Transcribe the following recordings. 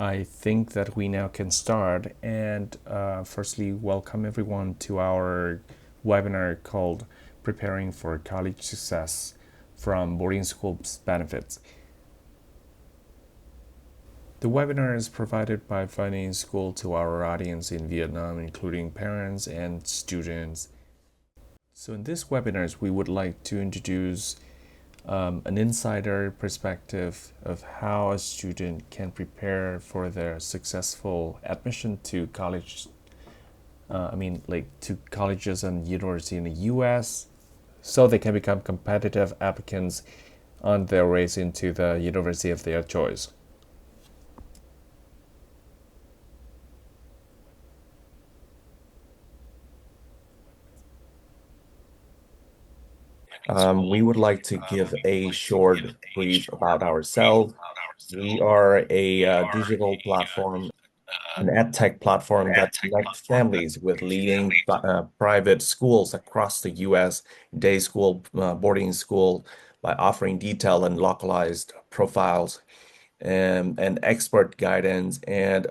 I think that we now can start. And firstly, welcome everyone to our webinar called Preparing for College Success from Boarding School's Benefits. The webinar is provided by FindingSchool to our audience in Vietnam, including parents and students. So in this webinar, we would like to introduce an insider perspective of how a student can prepare for their successful admission to college. To colleges and university in the U.S., so they can become competitive applicants on their ways into the university of their choice. We would like to give a short brief about ourselves. We are a digital platform, an edtech platform that connects families with leading private schools across the U.S., day school, boarding school, by offering detailed and localized profiles and expert guidance. And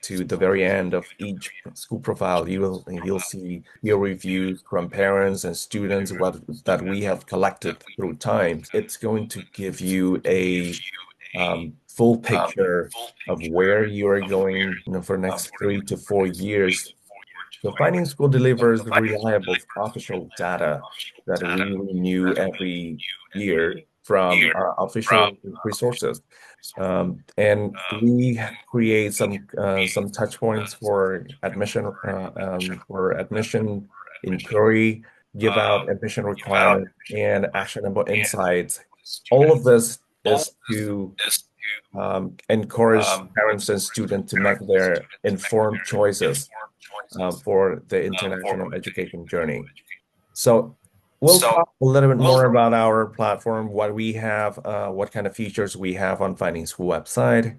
to the very end of each school profile, you'll see peer reviews from parents and students that we have collected through time. It's going to give you a full picture of where you are going, for the next 3 to 4 years. So Finding School delivers reliable official data that we renew every year from official resources. And we create some touch points for admission inquiry, give out admission requirements and actionable insights. All of this is to encourage parents and students to make their informed choices for the international education journey. So we'll talk a little bit more about our platform, what we have, what kind of features we have on Finding School website.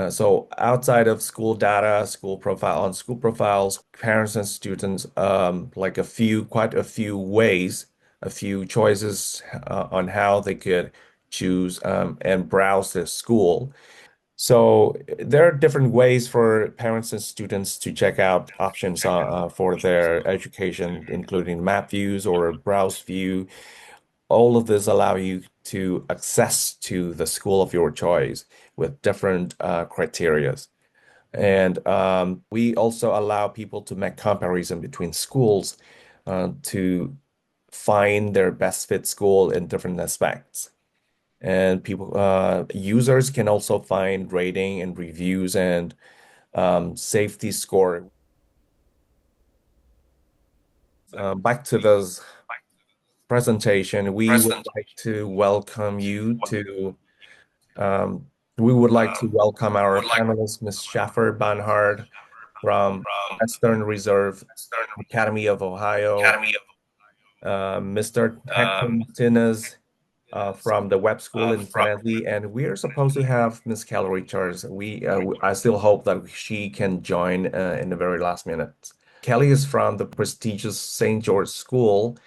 So outside of school data, school profiles, parents and students, quite a few ways, a few choices on how they could choose and browse the school. So there are different ways for parents and students to check out options for their education, including map views or browse view. All of this allow you to access to the school of your choice with different criteria. And we also allow people to make comparison between schools to find their best fit school in different aspects. And users can also find rating and reviews and safety score. Back to this presentation, we would like to welcome our panelist, Ms. Schaffer Banhard from Western Reserve Academy of Ohio, Mr. Hector Martinez from the web school in Tennessee, and we are supposed to have Miss Kelly Richards. I still hope that she can join in the very last minute. Kelly is from the prestigious St. George School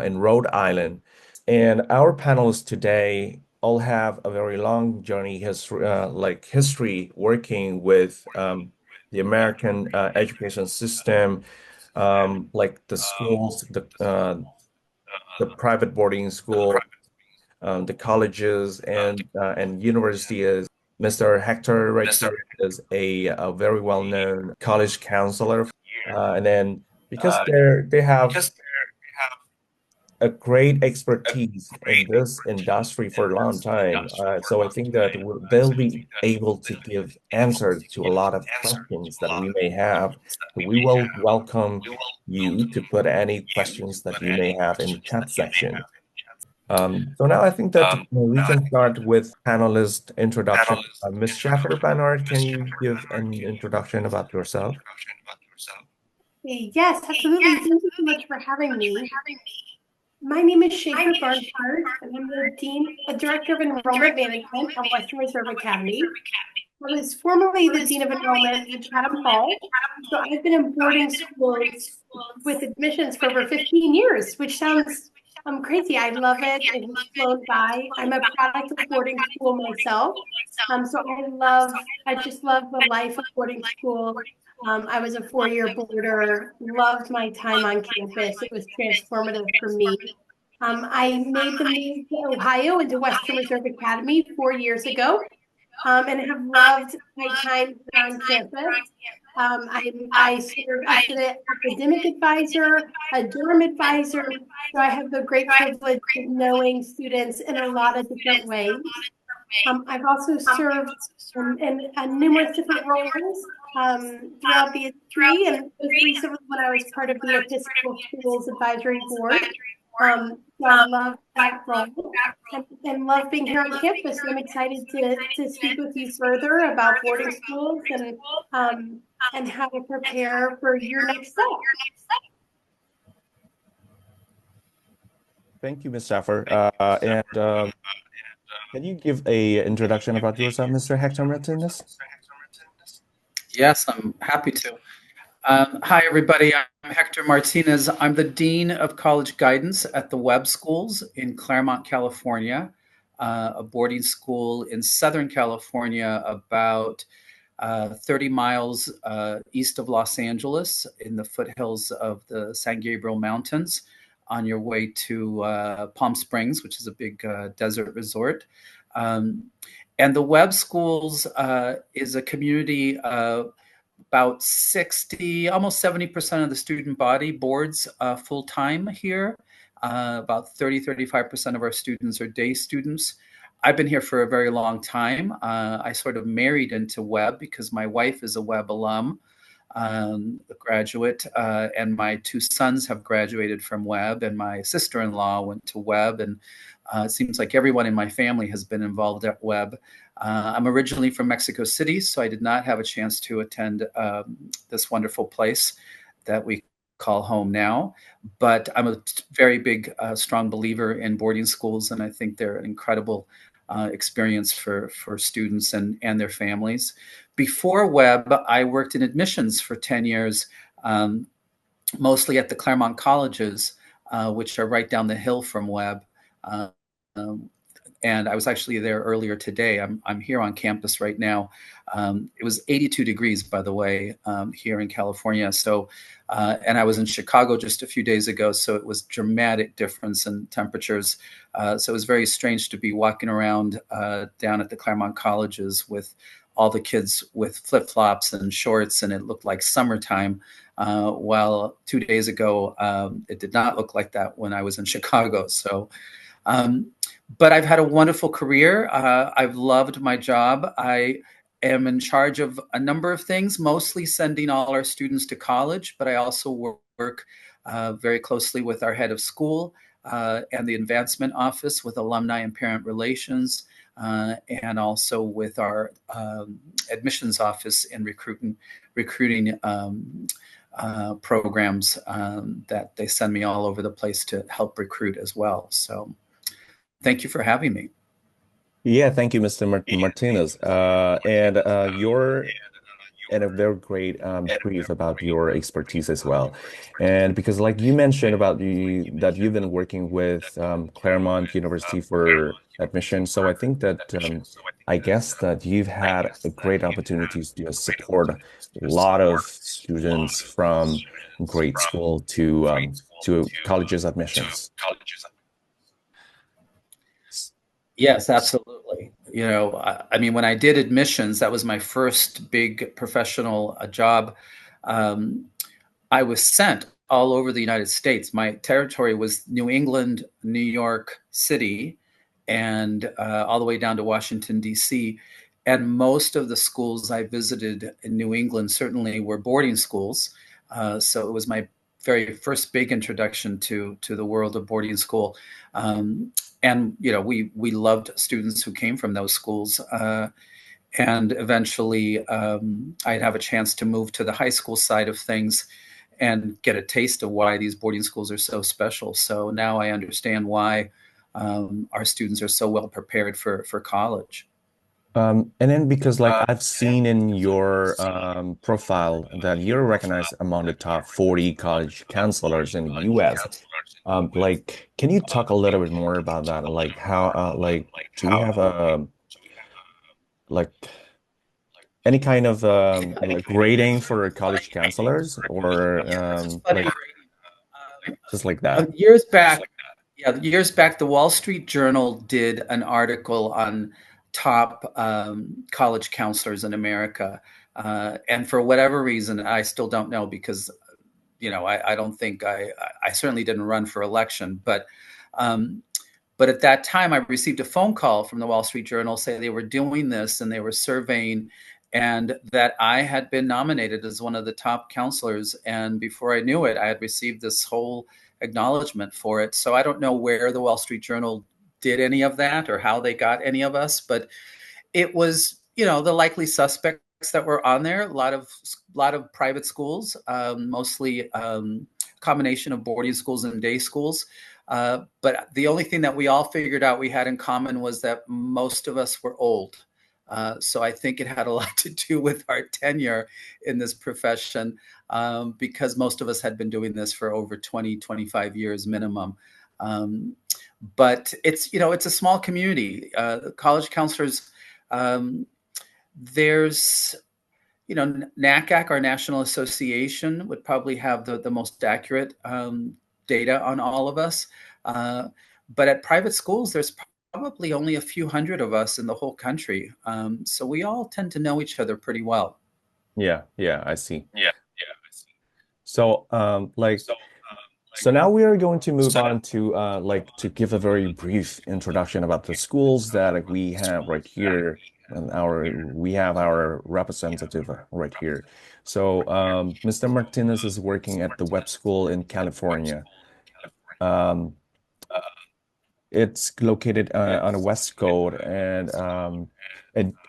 in Rhode Island, and our panelists today all have a very long history working with the American education system, like the schools, the private boarding school, the colleges and universities. Mr. Hector right here is a very well-known college counselor, and then because they have a great expertise in this industry for a long time, so I think that they'll be able to give answers to a lot of questions that we may have. We will welcome you to put any questions that you may have in the chat section. So now I think that we can start with panelist introduction. Ms. Schaffer Banard, can you give an introduction about yourself? Yes, absolutely. Thank you so much for having me. My name is Schaefer Barnhart, and I'm the Director of Enrollment Management at Western Reserve Academy. I was formerly the Dean of Enrollment at Chatham Hall, so I've been in boarding schools with admissions for over 15 years, which sounds crazy. I love it. It has flown by. I'm a product of boarding school myself. So I just love the life of boarding school. I was a 4-year boarder, loved my time on campus. It was transformative for me. I made the move to Ohio into Western Reserve Academy 4 years ago, and have loved my time on campus. I serve as an academic advisor, a Durham advisor, so I have the great privilege of knowing students in a lot of different ways. I've also served in numerous different roles throughout the industry, and most recently when I was part of the Episcopal Schools Advisory Board. So I love that role and love being here on campus. And I'm excited to speak with you further about boarding schools and how to prepare for your next step. Thank you, Ms. Schaffer. Can you give a introduction about yourself, Mr. Hector Martinez? Yes, I'm happy to. Hi, everybody. I'm Hector Martinez. I'm the Dean of College Guidance at the Webb Schools in Claremont, California, a boarding school in Southern California, about 30 miles east of Los Angeles in the foothills of the San Gabriel Mountains on your way to Palm Springs, which is a big desert resort. And the Webb Schools is a community of about 60, almost 70% of the student body boards full-time here. About 35% of our students are day students. I've been here for a very long time. I sort of married into Webb because my wife is a Webb alum, a graduate, and my two sons have graduated from Webb, and my sister-in-law went to Webb, and it seems like everyone in my family has been involved at Webb. I'm originally from Mexico City, so I did not have a chance to attend this wonderful place that we call home now. But I'm a very big, strong believer in boarding schools, and I think they're an incredible experience for students and their families. Before Webb, I worked in admissions for 10 years, mostly at the Claremont colleges, which are right down the hill from Webb. And I was actually there earlier today. I'm here on campus right now. It was 82 degrees, by the way, here in California. So, and I was in Chicago just a few days ago, so it was dramatic difference in temperatures. So it was very strange to be walking around down at the Claremont colleges with all the kids with flip-flops and shorts, and it looked like summertime. While 2 days ago, it did not look like that when I was in Chicago. So. But I've had a wonderful career. I've loved my job. I am in charge of a number of things, mostly sending all our students to college, but I also work very closely with our head of school and the advancement office with alumni and parent relations, and also with our admissions office in recruiting programs that they send me all over the place to help recruit as well. So thank you for having me. Yeah, thank you, Mr. Martinez. You're in a very great brief about your expertise as well. And because like you mentioned about that you've been working with Claremont University for admission. So I think that I guess that you've had a great opportunities to support a lot of students from grade school to colleges admissions. Yes, absolutely. You know, I mean, when I did admissions, that was my first big professional job. I was sent all over the United States. My territory was New England, New York City, and all the way down to Washington, D.C. And most of the schools I visited in New England certainly were boarding schools. So it was my very first big introduction to the world of boarding school. And, you know, we loved students who came from those schools. And eventually I'd have a chance to move to the high school side of things and get a taste of why these boarding schools are so special. So now I understand why our students are so well prepared for college. And then because like I've seen in your profile that you're recognized among the top 40 college counselors in the US. Like, can you talk a little bit more about that? Like how, like, do we have like any kind of like grading for college counselors or Funny. like just like that? Years back, yeah, years back, the Wall Street Journal did an article on top college counselors in America. And for whatever reason, I still don't know because, I don't think I certainly didn't run for election, um, but at that time, I received a phone call from the Wall Street Journal saying they were doing this and they were surveying, and that I had been nominated as one of the top counselors. And before I knew it, I had received this whole acknowledgement for it. So I don't know where the Wall Street Journal did any of that or how they got any of us, but it was, the likely suspects that were on there. A lot of private schools, mostly combination of boarding schools and day schools. But the only thing that we all figured out we had in common was that most of us were old. So I think it had a lot to do with our tenure in this profession, because most of us had been doing this for over 20, 25 years minimum. But it's a small community. College counselors, there's, NACAC, our National Association, would probably have the most accurate data on all of us. But at private schools, there's probably only a few hundred of us in the whole country. So we all tend to know each other pretty well. Yeah, I see. So so now we are going to move on to to give a very brief introduction about the schools that we have right here, and we have our representative right here. So Mr. Martinez is working at the web school in California. It's located on the West Coast, and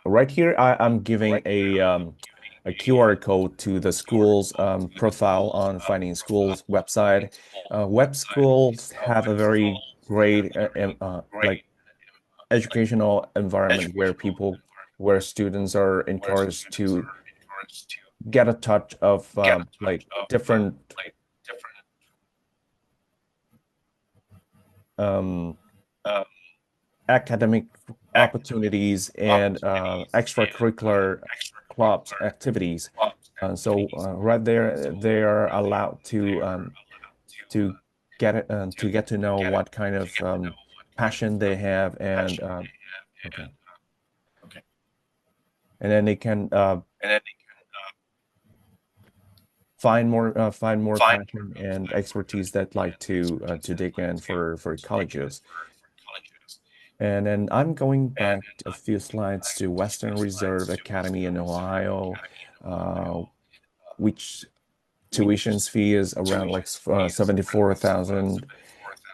right here I'm giving a QR code to the school's profile on FindingSchool's website. Web schools have a very great like educational environment where students are encouraged to get a touch of like different academic opportunities and extracurricular clubs activities. So right there, they are allowed to get to know what kind of passion they have, and okay, and then they can find more passion and expertise that like to dig in for colleges. And then I'm going back a few slides to Western Reserve Academy in Ohio, which tuition's fee is around like 74,000,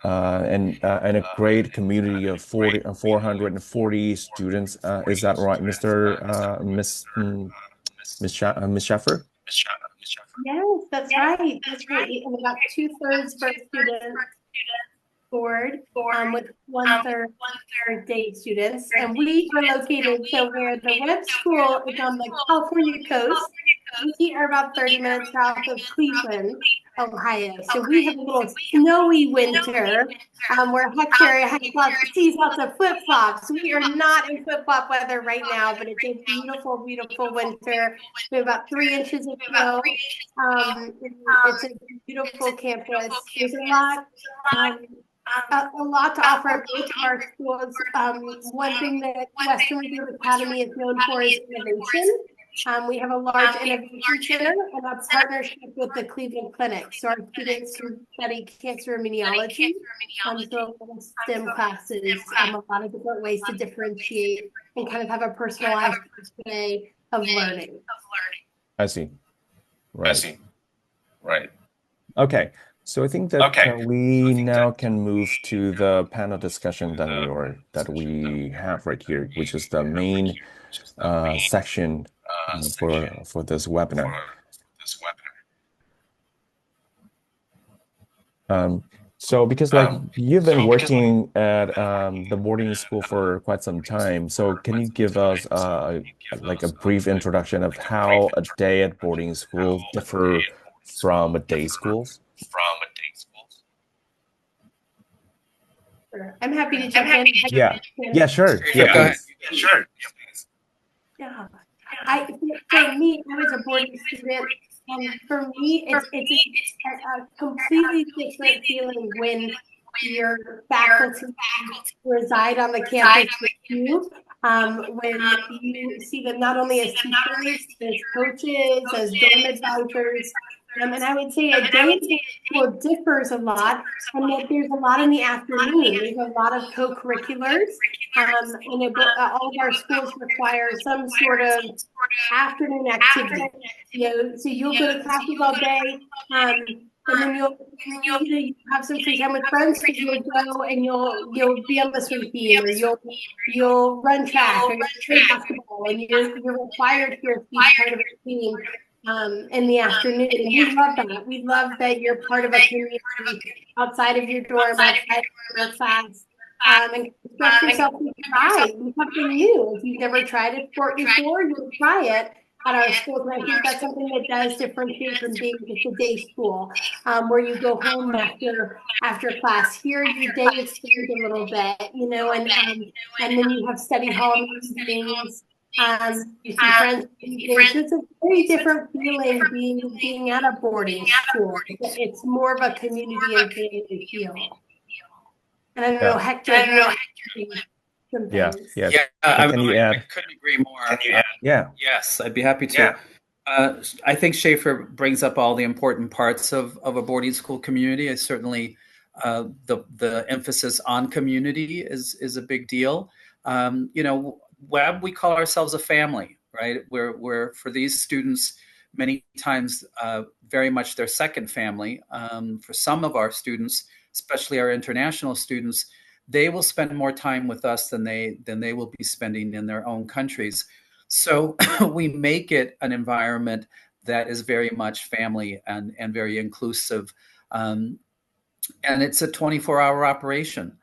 and a great community of 440 students. Is that right, Miss Sheffer? Yes, that's right. That's right. And about 2/3 for students board, with 1/3 day students. And we are located so where the web school is on the California coast. We are about 30 minutes south of Cleveland, Ohio. So we have a little snowy winter, where Hector sees lots of flip-flops. We are not in flip-flop weather right now, but it's a beautiful, beautiful winter. We have about 3 inches of snow. It's a beautiful campus. There's a lot to offer both of our schools. One thing that Western Reserve Academy is known for is innovation. We have a large innovation center and a partnership with the Cleveland Clinic. So our students can study cancer immunology, so a lot of STEM classes, a lot of different ways to differentiate and kind of have a personalized way of learning. I see. Right. Okay. So I think that we now can move to the panel discussion that we have right here, which is the main section for this webinar. So because like you've been working at the boarding school for quite some time, so can you give us like a brief introduction of how a day at boarding school differ from a day school? Sure. I'm happy to jump in. Yeah, sure. Yeah, go ahead. Yeah. For me, I was a boarding student, and for me, it's a completely different feeling when your faculty reside on the campus with you. When you see them not only as teachers, as coaches, as dorm advisors, and I would say a day school differs a lot, and that there's a lot in the afternoon. There's a lot of co-curriculars, and all of our schools require some sort of afternoon activity. So you'll go to classes all day, and then you have some free time with friends, because you'll go and you'll be on the swim team, or you'll run track, or you'll play basketball, and you're required to be part of a team in the afternoon. And we love that. We love that you're part of a community outside of your dorm, outside of your class. And express yourself and try something new. If you've never tried a sport before, you'll try it at our school. And I think that's something that does differentiate from being just a day school, where you go home after class. Here, your day extends a little bit, and then you have study hall meetings. You see friends. It's just a very different feeling being at a boarding school. It's more of a community and family feel. And I don't know, Hector. Yeah. Can you add? I couldn't agree more. Yeah. Yes, I'd be happy to. I think Schaefer brings up all the important parts of a boarding school community. I certainly, the emphasis on community is a big deal. Webb, we call ourselves a family, right? We're for these students, many times very much their second family. For some of our students, especially our international students, they will spend more time with us than they will be spending in their own countries. So we make it an environment that is very much family and very inclusive. And it's a 24-hour operation.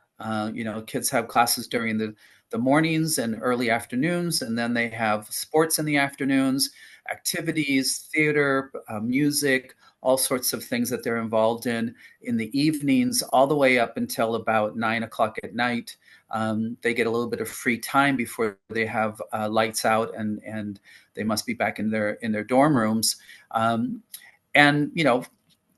Kids have classes during the mornings and early afternoons, and then they have sports in the afternoons, activities, theater, music, all sorts of things that they're involved in the evenings, all the way up until about 9 o'clock at night. They get a little bit of free time before they have lights out, and they must be back in their dorm rooms.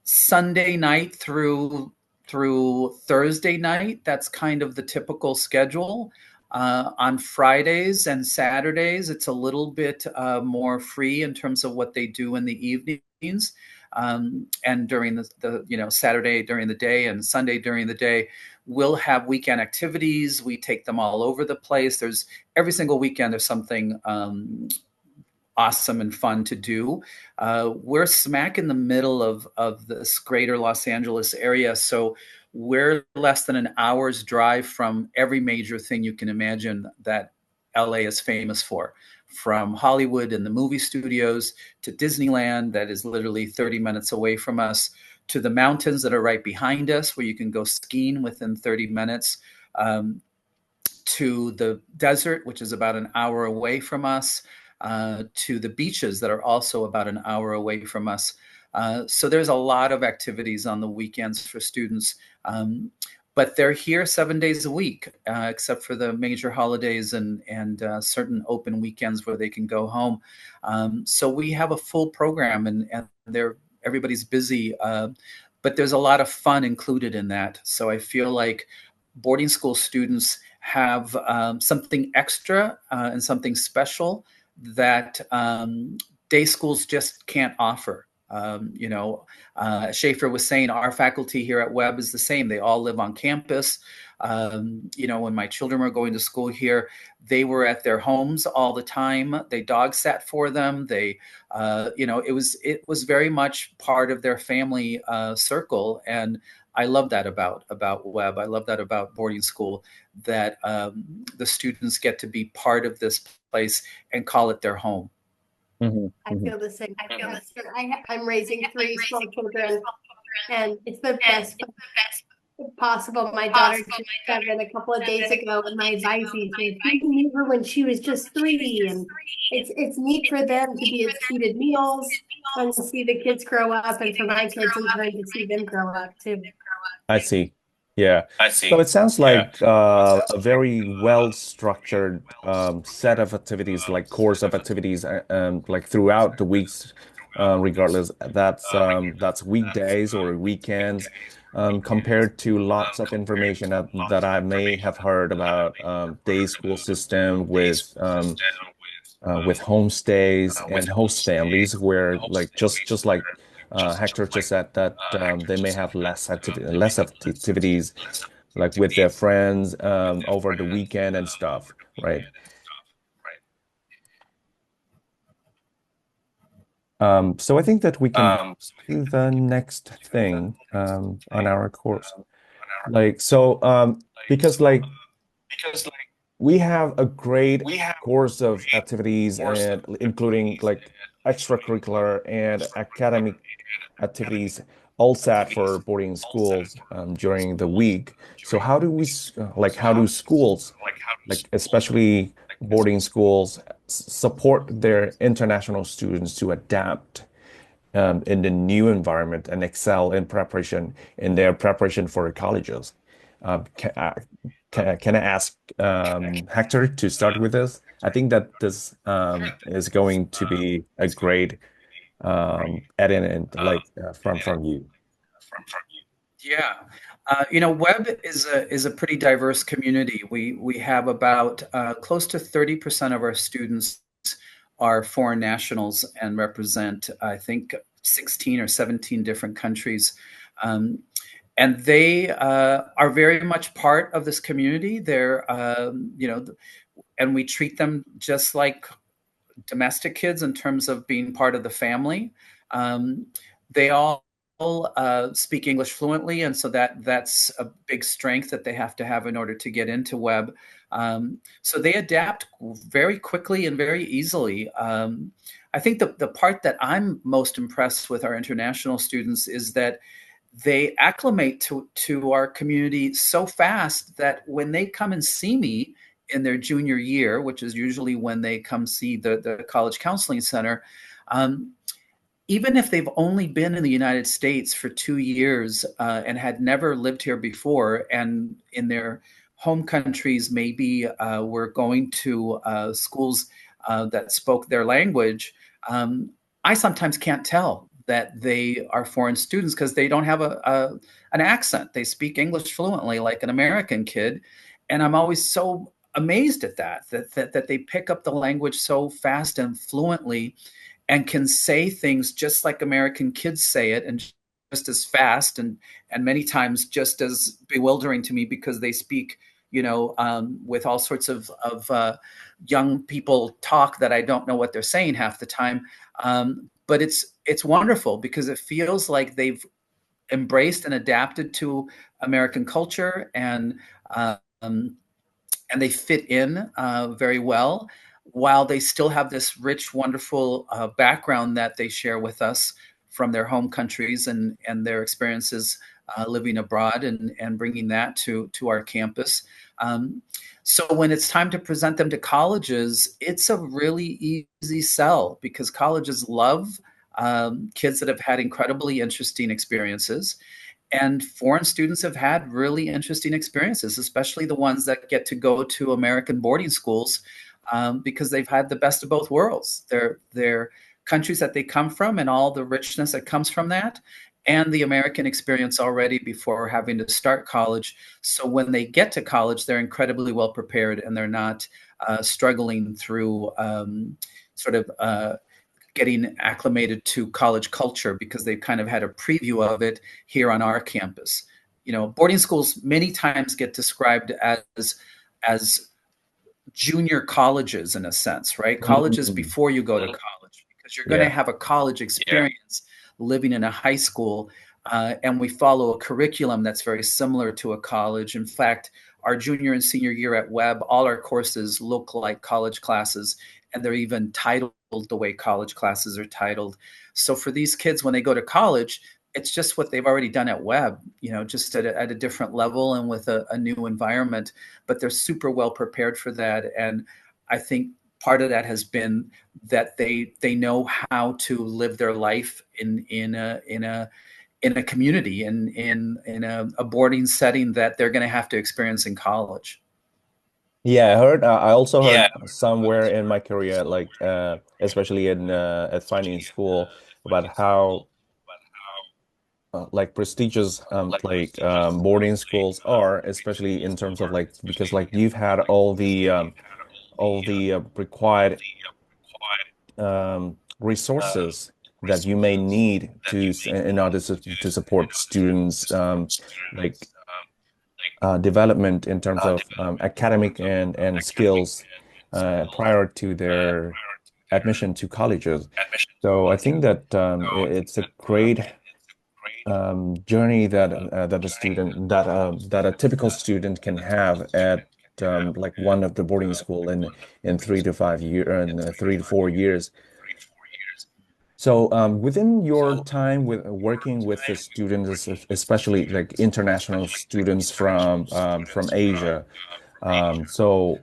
Sunday night through Thursday night, that's kind of the typical schedule. On Fridays and Saturdays, it's a little bit more free in terms of what they do in the evenings. And during the Saturday during the day and Sunday during the day, we'll have weekend activities. We take them all over the place. There's every single weekend there's something awesome and fun to do. We're smack in the middle of this greater Los Angeles area, so we're less than an hour's drive from every major thing you can imagine that LA is famous for, from Hollywood and the movie studios to Disneyland, that is literally 30 minutes away from us, to the mountains that are right behind us, where you can go skiing within 30 minutes, to the desert, which is about an hour away from us, to the beaches that are also about an hour away from us. So there's a lot of activities on the weekends for students, but they're here 7 days a week, except for the major holidays and certain open weekends where they can go home. So we have a full program, and everybody's busy, but there's a lot of fun included in that. So I feel like boarding school students have something extra and something special that day schools just can't offer. Schaefer was saying our faculty here at Webb is the same. They all live on campus. When my children were going to school here, they were at their homes all the time. They dog sat for them. They, it was very much part of their family circle. And I love that about Webb. I love that about boarding school, that the students get to be part of this place and call it their home. I feel the same. I'm raising 3 small children, and it's the best possible. My daughter just 7 a couple of days ago, and my advisee said, "We knew her when she was just 3," and it's neat for them to be at seated meals and to see the kids grow up, and for my kids, I'm trying to see them grow up too. I see. Yeah. So it sounds like a very well-structured set of activities, like course of activities, like throughout the weeks, regardless that's weekdays or weekends, compared to lots of information that I may have heard about day school system with homestays and host families, where like just like Hector just said that they may have less activities like with their friends over the weekend and stuff, right? So I think that we can go to the next thing on our course. Like so, because like we have a great course of activities and including like extracurricular and academic activities all set for boarding schools during the week. So how do like how do schools, like especially boarding schools, support their international students to adapt in the new environment and excel in their preparation for colleges? Can I ask Hector to start with this? I think that this is going to be a great add-in and like from you. Yeah. Web is a pretty diverse community. We have about close to 30% of our students are foreign nationals and represent, I think, 16 or 17 different countries. And they are very much part of this community. And we treat them just like domestic kids in terms of being part of the family. They all speak English fluently, and so that's a big strength that they have to have in order to get into web. So they adapt very quickly and very easily. I think the part that I'm most impressed with our international students is that they acclimate to our community so fast that when they come and see me in their junior year, which is usually when they come see the college counseling center, even if they've only been in the United States for 2 years and had never lived here before, and in their home countries maybe were going to schools that spoke their language, I sometimes can't tell that they are foreign students because they don't have an accent. They speak English fluently like an American kid. And I'm always so amazed at that they pick up the language so fast and fluently and can say things just like American kids say it, and just as fast and many times just as bewildering to me because they speak, with all sorts of young people talk that I don't know what they're saying half the time. But it's wonderful because it feels like they've embraced and adapted to American culture, and they fit in very well, while they still have this rich, wonderful background that they share with us from their home countries and their experiences living abroad, and bringing that to our campus. So when it's time to present them to colleges, it's a really easy sell because colleges love kids that have had incredibly interesting experiences. And foreign students have had really interesting experiences, especially the ones that get to go to American boarding schools, because they've had the best of both worlds. Their countries that they come from and all the richness that comes from that, and the American experience already before having to start college. So when they get to college, they're incredibly well prepared, and they're not struggling through getting acclimated to college culture because they've kind of had a preview of it here on our campus. Boarding schools many times get described as junior colleges in a sense, right? Colleges before you go to college, because you're going to have a college experience living in a high school. And we follow a curriculum that's very similar to a college. In fact, our junior and senior year at Webb, all our courses look like college classes, and they're even titled the way college classes are titled. So for these kids, when they go to college, it's just what they've already done at Webb, just at a different level and with a new environment, but they're super well prepared for that. And I think part of that has been that they know how to live their life in in a community, in a boarding setting that they're going to have to experience in college. Yeah, I heard. I also heard somewhere in my career, like especially in at FindingSchool, about how like prestigious boarding schools are, especially in terms of like because like you've had all the required resources that you may need to in order to support students like development in terms of academic and skills prior to their admission to colleges. So I think that it's a great journey that a student that a typical student can have at like one of the boarding school in 3 to 5 years and 3 to 4 years. So within your time with working with the students, especially like international students from Asia, so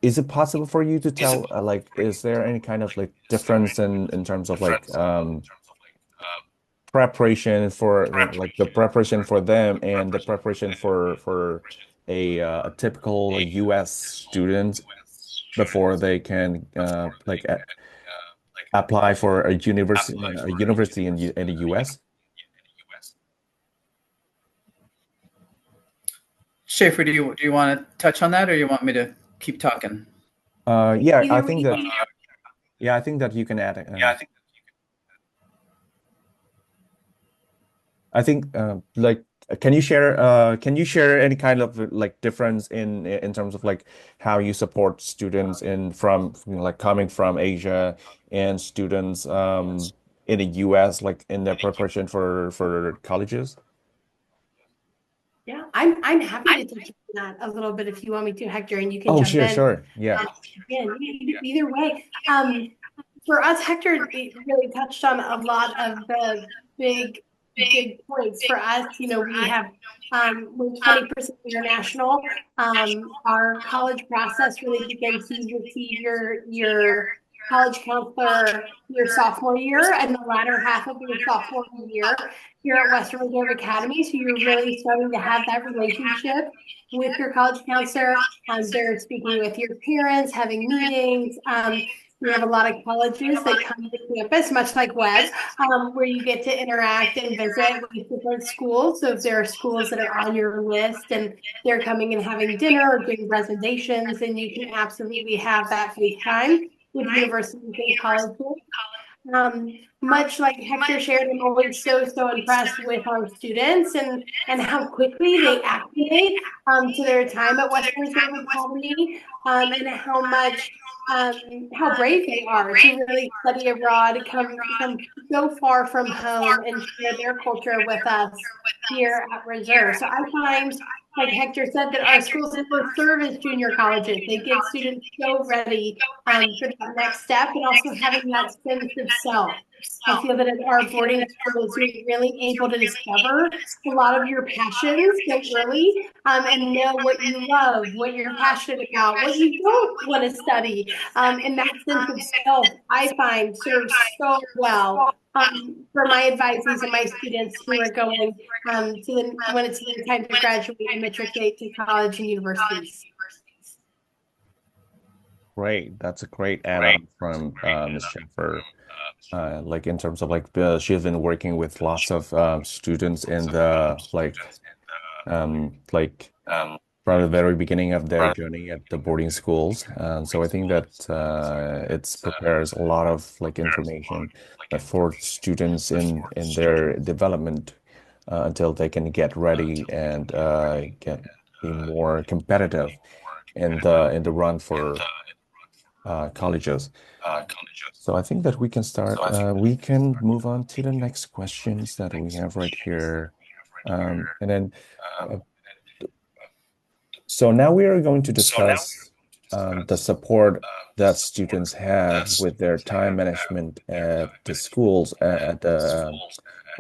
is it possible for you to tell like is there any kind of like difference in terms of like preparation for like the preparation for them and the preparation for a typical US student before they can apply for a university in the US? Schaefer, do you want to touch on that, or you want me to keep talking? Yeah, I think that I think that you can add. I think like can you share any kind of like difference in terms of like how you support students in from like coming from Asia and students in the US like in their preparation for colleges? Yeah, I'm happy to touch on that a little bit if you want me to, Hector, and you can Oh, jump in. sure. Yeah. Again, either way. For us, Hector really touched on a lot of the big points. For us, you know, we have we're 20% international. Our college process really begins to receive your college counselor your sophomore year and the latter half of your sophomore year here at Western Reserve Academy. So you're really starting to have that relationship with your college counselor. They're speaking with your parents, having meetings. We have a lot of colleges that come to campus, much like Webb, where you get to interact and visit with different schools. So if there are schools that are on your list and they're coming and having dinner or doing presentations, then you can absolutely have that FaceTime with universities and colleges. Much like Hector shared, I'm always so impressed with our students and how quickly they acclimate to their time at Western Reserve Academy, and how brave they are to really study abroad, come so far from home and share their culture with us here at Reserve. So I find, like Hector said, that our schools never serve as junior colleges. They get students so ready for that next step and also having that sense of self. I feel that at our boarding schools, you're really able to discover a lot of your passions so early and know what you love, what you're passionate about, what you don't want to study. And that sense of self, I find, serves so well for my advisees and my students who are going when it's their time to graduate and matriculate to college and universities. Great. That's a great add-on from Ms. Schaefer. Like in terms of like she has been working with lots of students in the from the very beginning of their journey at the boarding schools. So I think that it prepares a lot of like information for students in their development until they can get ready and be more competitive in the run for colleges. So I think that we can start. We can move on to the next questions that we have right here, and then. So now we are going to discuss the support that students have with their time management at the schools at the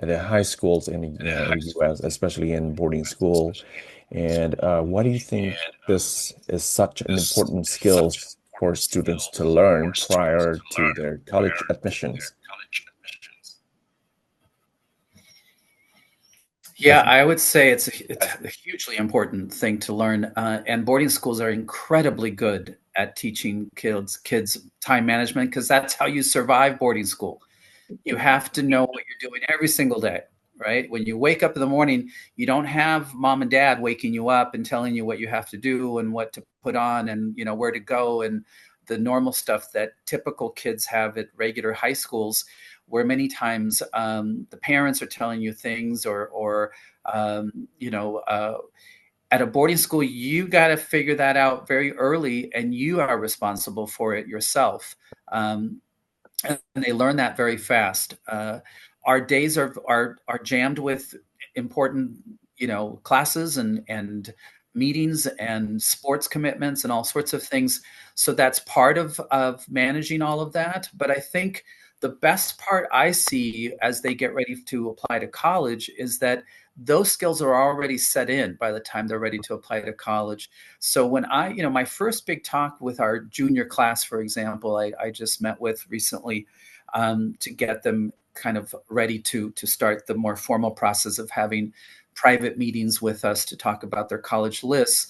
high schools in the US, especially in boarding school. And why do you think this is such an important skill for students to learn prior to their college admissions? Yeah, I would say it's a hugely important thing to learn, and boarding schools are incredibly good at teaching kids time management because that's how you survive boarding school. You have to know what you're doing every single day, right? When you wake up in the morning, you don't have mom and dad waking you up and telling you what you have to do and what to put on and where to go and the normal stuff that typical kids have at regular high schools, where many times the parents are telling you things or at a boarding school, you got to figure that out very early and you are responsible for it yourself. And they learn that very fast. Our days are jammed with important, classes and meetings and sports commitments and all sorts of things. So that's part of managing all of that. But I think the best part I see as they get ready to apply to college is that those skills are already set in by the time they're ready to apply to college. So when my first big talk with our junior class, for example, I just met with recently to get them kind of ready to start the more formal process of having private meetings with us to talk about their college lists,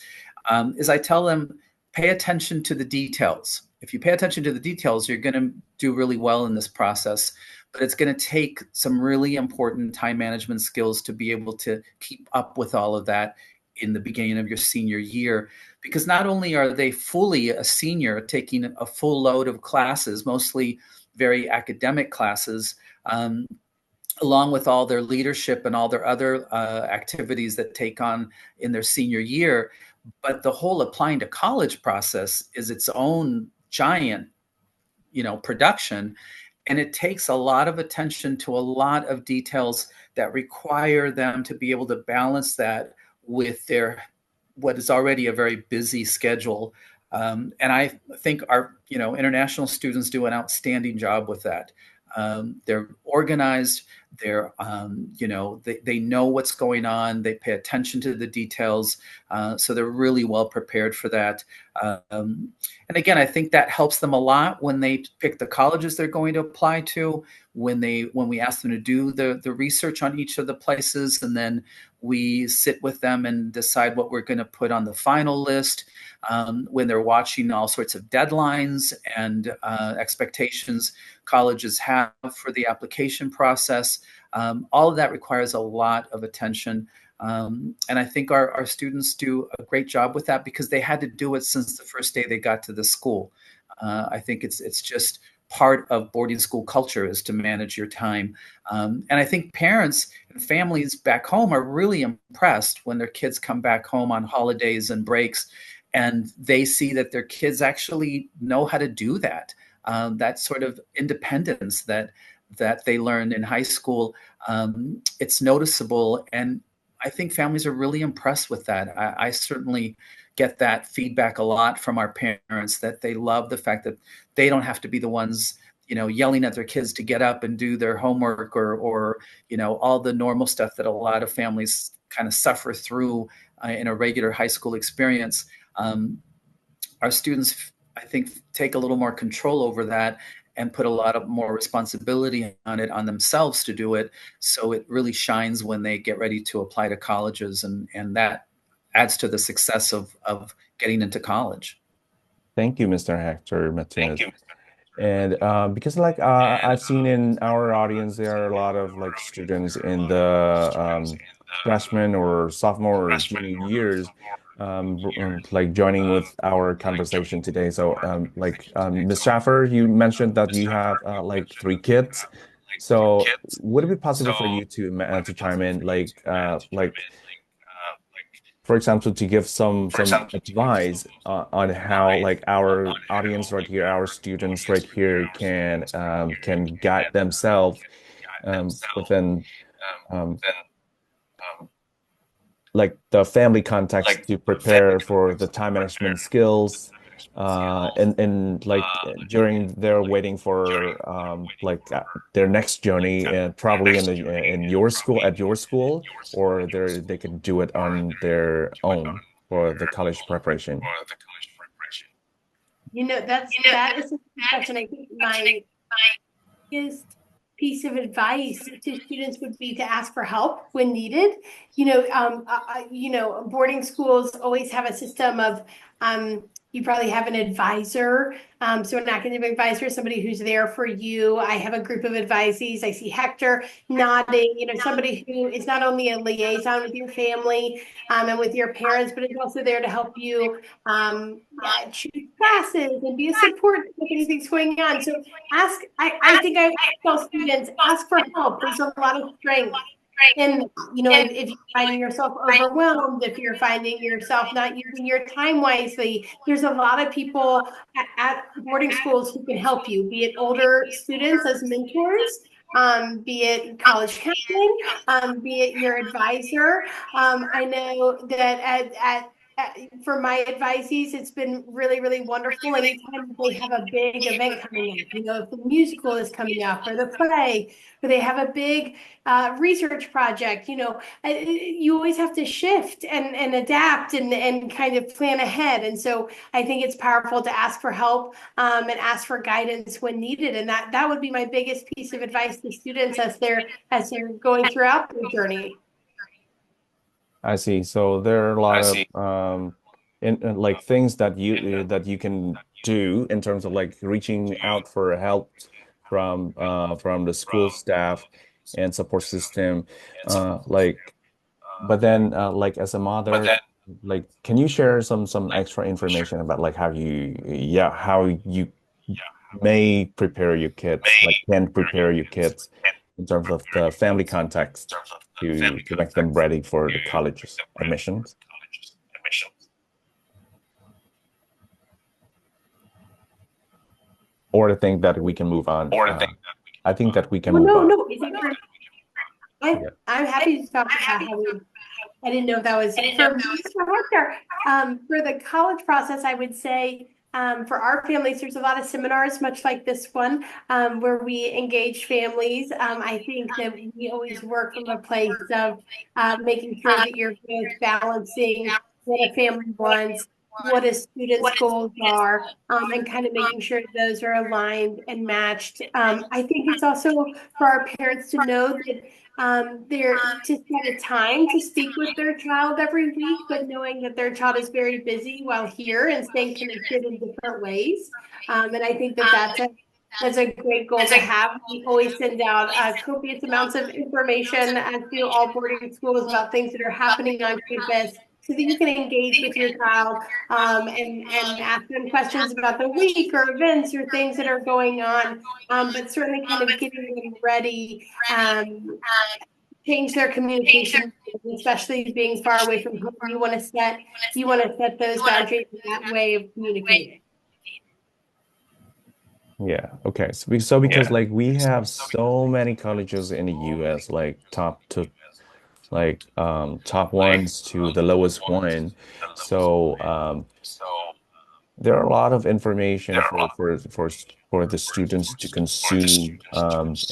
is I tell them, pay attention to the details. If you pay attention to the details, you're going to do really well in this process. But it's going to take some really important time management skills to be able to keep up with all of that in the beginning of your senior year. Because not only are they fully a senior taking a full load of classes, mostly very academic classes, along with all their leadership and all their other activities that take on in their senior year, but the whole applying to college process is its own giant, production. And it takes a lot of attention to a lot of details that require them to be able to balance that with what is already a very busy schedule. And I think our, international students do an outstanding job with that. They're organized. They're, they know what's going on. They pay attention to the details. So they're really well prepared for that. And again, I think that helps them a lot when they pick the colleges they're going to apply to, when we ask them to do the research on each of the places, and then we sit with them and decide what we're going to put on the final list, when they're watching all sorts of deadlines and expectations colleges have for the application process. All of that requires a lot of attention. And I think our students do a great job with that because they had to do it since the first day they got to the school. I think it's just part of boarding school culture is to manage your time. And I think parents and families back home are really impressed when their kids come back home on holidays and breaks and they see that their kids actually know how to do that. That sort of independence that they learned in high school, it's noticeable. And I think families are really impressed with that. I certainly get that feedback a lot from our parents, that they love the fact that they don't have to be the ones, yelling at their kids to get up and do their homework or all the normal stuff that a lot of families kind of suffer through in a regular high school experience. Our students, I think, take a little more control over that and put a lot of more responsibility on themselves to do it. So it really shines when they get ready to apply to colleges, and that adds to the success of getting into college. Thank you, Mr. Hector Martinez. And because I've seen in our audience, there are a lot of students in the freshman or sophomore or junior years, joining with our conversation today. So Ms. Schaffer, you mentioned that you have 3 kids. So would it be possible for you to chime in, for example, to give some advice on how our audience right here, our students right here can guide themselves within the family context to prepare for the time management skills and during their waiting for their next journey, probably in your school, at your school, or they can do it on their own for the college preparation. That is such a question. I think my biggest piece of advice to students would be to ask for help when needed. Boarding schools always have a system of, you probably have an advisor. So an academic advisor, somebody who's there for you. I have a group of advisees. I see Hector nodding, somebody who is not only a liaison with your family and with your parents, but is also there to help you choose classes and be a support if anything's going on. So I think I tell students, ask for help. There's a lot of strength. And, if you're finding yourself overwhelmed, if you're finding yourself not using your time wisely, there's a lot of people at boarding schools who can help you, be it older students as mentors, be it college counseling, be it your advisor. I know that for my advisees, it's been really, really wonderful. Anytime they have a big event coming up, if the musical is coming up or the play, or they have a big research project, you always have to shift and adapt and kind of plan ahead. And so I think it's powerful to ask for help and ask for guidance when needed. And that would be my biggest piece of advice to students as they're going throughout their journey. I see. So there are a lot of like things that you can do in terms of like reaching out for help from the school staff and support system. But then like as a mother, like can you share some extra information about like how you may prepare your kids, like can prepare your kids in terms of the family context to make them ready for the college admissions? Or I think that we can move on. I think that we can move on. No. I'm happy to talk about how I didn't know if that was for me. For the college process, I would say for our families, there's a lot of seminars, much like this one, where we engage families. I think that we always work from a place of making sure that you're both balancing what a family wants, what a student's goals are, and kind of making sure those are aligned and matched. I think it's also for our parents to know that they're to set a time to speak with their child every week, but knowing that their child is very busy while here and staying connected in different ways. And I think that's a great goal to have. We always send out copious amounts of information through all boarding schools about things that are happening on campus, so that you can engage with your child and ask them questions about the week or events or things that are going on, but certainly kind of getting them ready, change their communication, especially being far away from home. You want to set those boundaries in that way of communicating. Yeah. Okay. So because like we have so many colleges in the US, like top ones to the lowest one. So there are a lot of information for the students to consume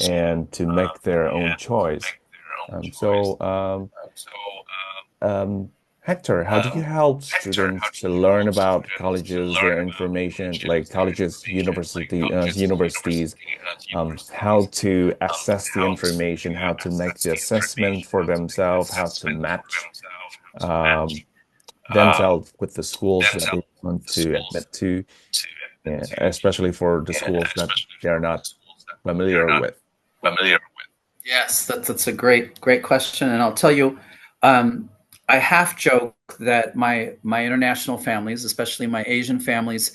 and to make their own choice. Hector, how do you help students to learn about colleges, their information, like colleges, universities, how to access the information, how to make the assessment for themselves, how to match themselves with the schools that they want to admit to, especially for the schools that they're not familiar with? Yes, that's a great question, and I'll tell you, I half joke that my international families, especially my Asian families,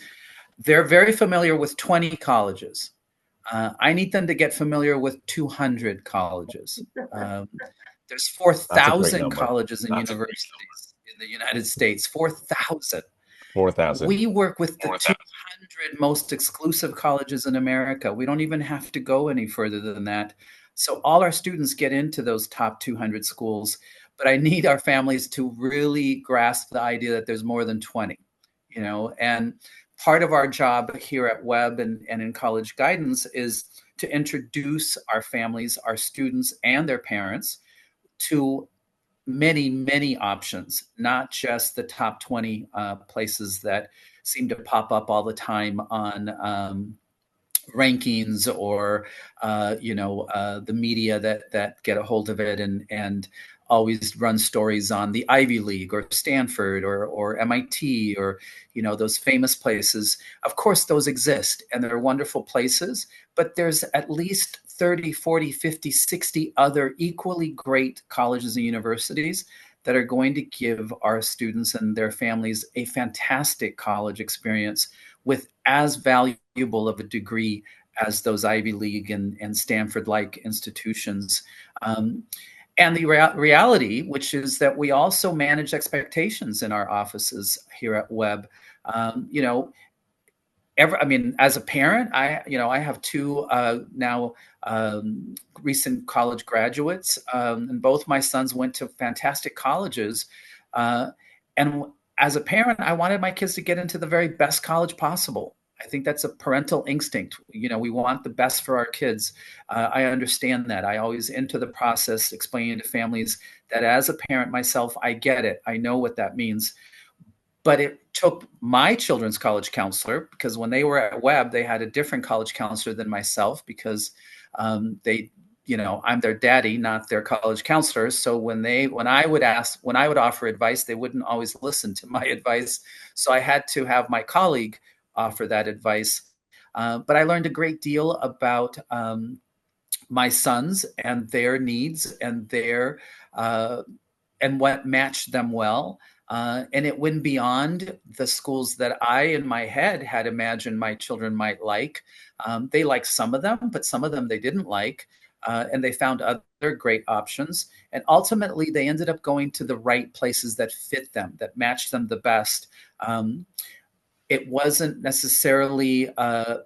they're very familiar with 20 colleges. I need them to get familiar with 200 colleges. There's 4,000 colleges and universities in the United States. 4,000. 4,000. We work with the 200 most exclusive colleges in America. We don't even have to go any further than that. So all our students get into those top 200 schools, but I need our families to really grasp the idea that there's more than 20, and part of our job here at Webb and in college guidance is to introduce our families, our students, and their parents to many, many options, not just the top 20 places that seem to pop up all the time on rankings or the media that get a hold of it and always run stories on the Ivy League or Stanford or MIT or those famous places. Of course, those exist and they're wonderful places, but there's at least 30, 40, 50, 60 other equally great colleges and universities that are going to give our students and their families a fantastic college experience with as valuable of a degree as those Ivy League and Stanford-like institutions. And the reality, which is that we also manage expectations in our offices here at Webb. As a parent, I have two now recent college graduates, and both my sons went to fantastic colleges. And as a parent, I wanted my kids to get into the very best college possible. I think that's a parental instinct. We want the best for our kids. I understand that. I always enter the process explaining to families that as a parent myself, I get it. I know what that means. But it took my children's college counselor, because when they were at Webb, they had a different college counselor than myself because I'm their daddy, not their college counselor. So when I would offer advice, they wouldn't always listen to my advice. So I had to have my colleague offer that advice. But I learned a great deal about my sons and their needs and and what matched them well. And it went beyond the schools that I, in my head, had imagined my children might like. They liked some of them, but some of them they didn't like. And they found other great options. And ultimately, they ended up going to the right places that fit them, that matched them the best. It wasn't necessarily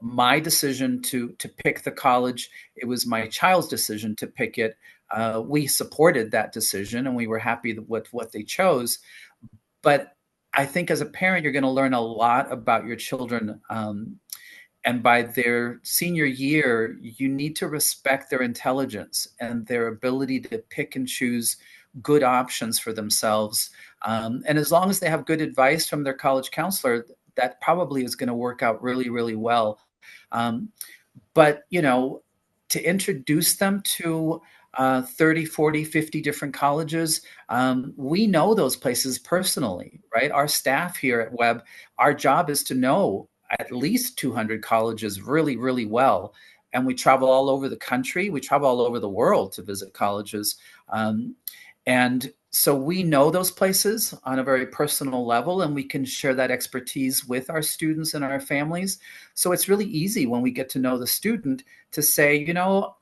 my decision to pick the college. It was my child's decision to pick it. We supported that decision and we were happy with what they chose. But I think as a parent, you're going to learn a lot about your children. And by their senior year, you need to respect their intelligence and their ability to pick and choose good options for themselves. And as long as they have good advice from their college counselor, that probably is going to work out really, really well. But, to introduce them to 30, 40, 50 different colleges, we know those places personally, right? Our staff here at Webb, our job is to know at least 200 colleges really, really well. And we travel all over the country. We travel all over the world to visit colleges. And so we know those places on a very personal level, and we can share that expertise with our students and our families. So it's really easy when we get to know the student to say,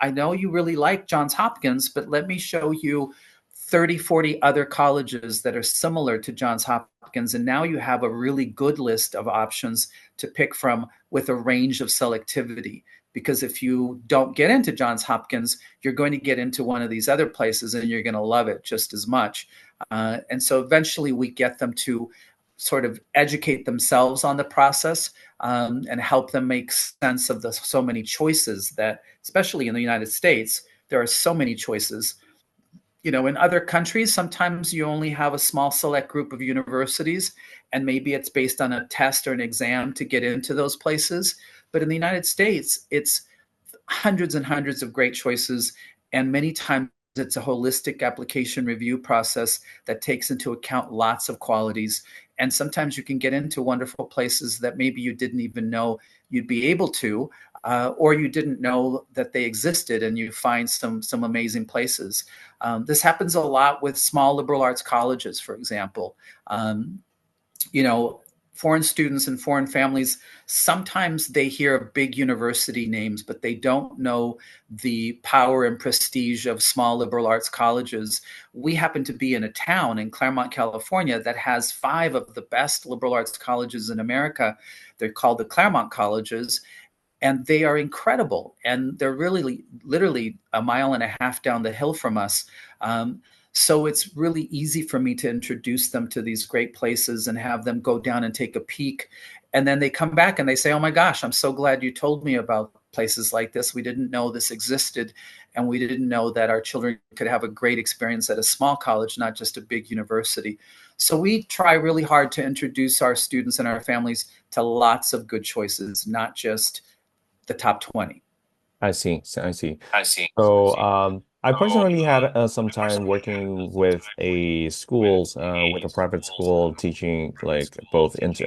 I know you really like Johns Hopkins, but let me show you 30, 40 other colleges that are similar to Johns Hopkins. And now you have a really good list of options to pick from with a range of selectivity. Because if you don't get into Johns Hopkins, you're going to get into one of these other places and you're going to love it just as much. And so eventually we get them to sort of educate themselves on the process and help them make sense of the so many choices that, especially in the United States, there are so many choices. In other countries, sometimes you only have a small select group of universities, and maybe it's based on a test or an exam to get into those places. But in the United States, it's hundreds and hundreds of great choices. And many times it's a holistic application review process that takes into account lots of qualities. And sometimes you can get into wonderful places that maybe you didn't even know you'd be able to, or you didn't know that they existed, and you find some amazing places. This happens a lot with small liberal arts colleges, for example. Foreign students and foreign families, sometimes they hear of big university names, but they don't know the power and prestige of small liberal arts colleges. We happen to be in a town in Claremont, California, that has 5 of the best liberal arts colleges in America. They're called the Claremont Colleges, and they are incredible. And they're really literally a mile and a half down the hill from us. So it's really easy for me to introduce them to these great places and have them go down and take a peek. And then they come back and they say, oh my gosh, I'm so glad you told me about places like this. We didn't know this existed. And we didn't know that our children could have a great experience at a small college, not just a big university. So we try really hard to introduce our students and our families to lots of good choices, not just the top 20. I see. So I personally had some time working with a schools with a private school teaching like both into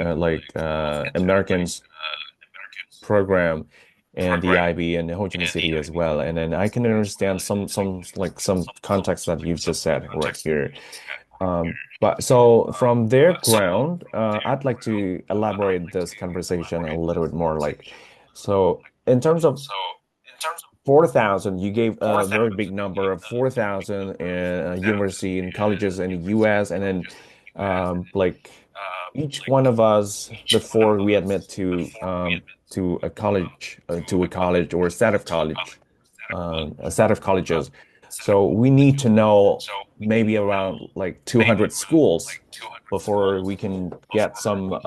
Americans program and the IB and the Ho Chi Minh City as well. And then I can understand some context that you've just said right here. But so from their ground, I'd like to elaborate this conversation a little bit more. Like, so in terms of 4,000, you gave a very big number of 4,000 in university and colleges in the US, and then like each one of us before we admit to a college or a set of colleges. So we need to know maybe around like 200 schools before we can get some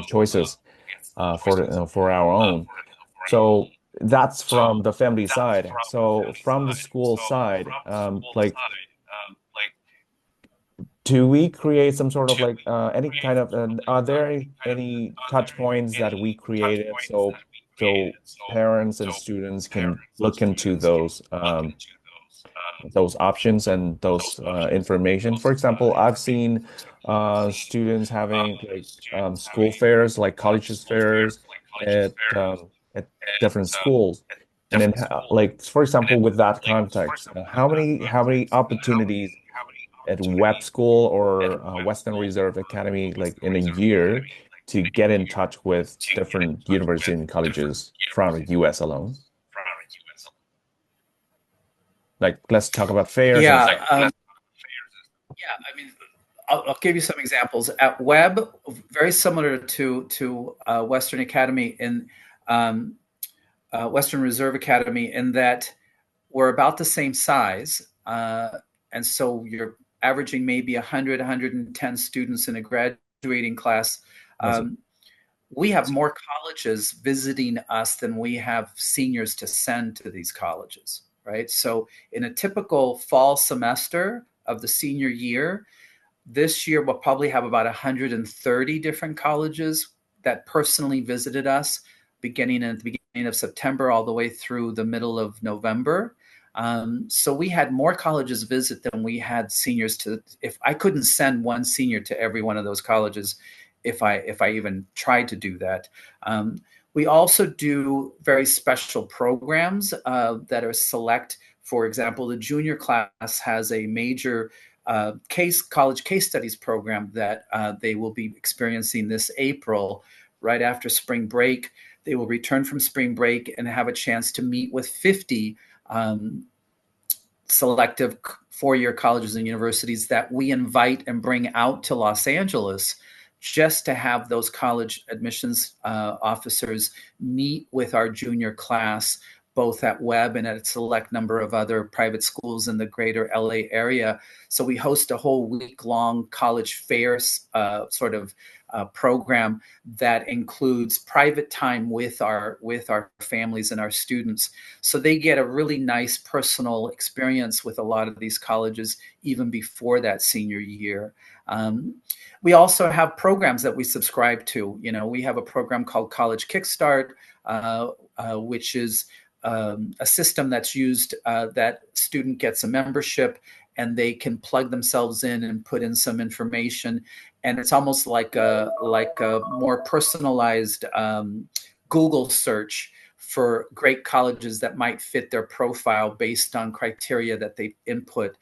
choices for our own. So that's from the family side. So from the school side, like, do we create some sort of like any kind of are there any touch points that we created so parents and students can look into those options and those information? For example, I've seen students having like school fairs, like colleges fairs at different schools. And then, like for example, with that context, how many opportunities at web school or Western Reserve Academy, like in a year, to get in touch with different universities and colleges from the US alone? Like, let's talk about fairs. Yeah, I mean, I'll give you some examples. At Web, very similar to Western Academy in Western Reserve Academy, in that we're about the same size, and so you're averaging maybe 100, 110 students in a graduating class. We have more colleges visiting us than we have seniors to send to these colleges, right? So in a typical fall semester of the senior year, this year we'll probably have about 130 different colleges that personally visited us beginning at the beginning of September all the way through the middle of November. So we had more colleges visit than we had seniors to. If I couldn't send one senior to every one of those colleges, if I even tried to do that. We also do very special programs that are select. For example, the junior class has a major college case studies program that they will be experiencing this April, right after spring break. They will return from spring break and have a chance to meet with 50 selective four-year colleges and universities that we invite and bring out to Los Angeles just to have those college admissions officers meet with our junior class, both at Webb and at a select number of other private schools in the greater LA area. So we host a whole week-long college fairs program that includes private time with our families and our students. So they get a really nice personal experience with a lot of these colleges even before that senior year. We also have programs that we subscribe to. You know, we have a program called College Kickstart, which is a system that's used that student gets a membership and they can plug themselves in and put in some information. And it's almost like a more personalized Google search for great colleges that might fit their profile based on criteria that they input.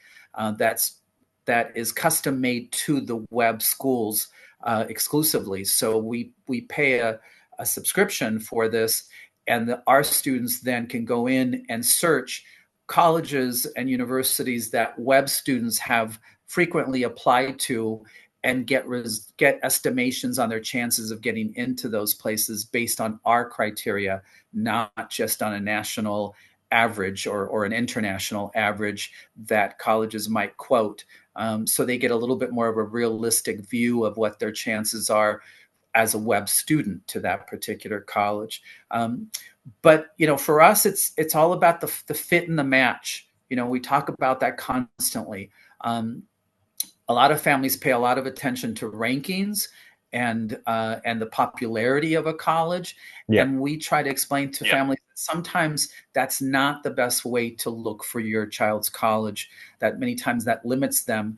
That is custom made to the Webb schools exclusively. So we pay a subscription for this, and our students then can go in and search colleges and universities that Webb students have frequently applied to and get estimations on their chances of getting into those places based on our criteria, not just on a national average or an international average that colleges might quote. So they get a little bit more of a realistic view of what their chances are as a Webb student to that particular college. But, you know, for us, it's all about the fit and the match. You know, we talk about that constantly. A lot of families pay a lot of attention to rankings and the popularity of a college. Yeah. And we try to explain to families that sometimes that's not the best way to look for your child's college, that many times that limits them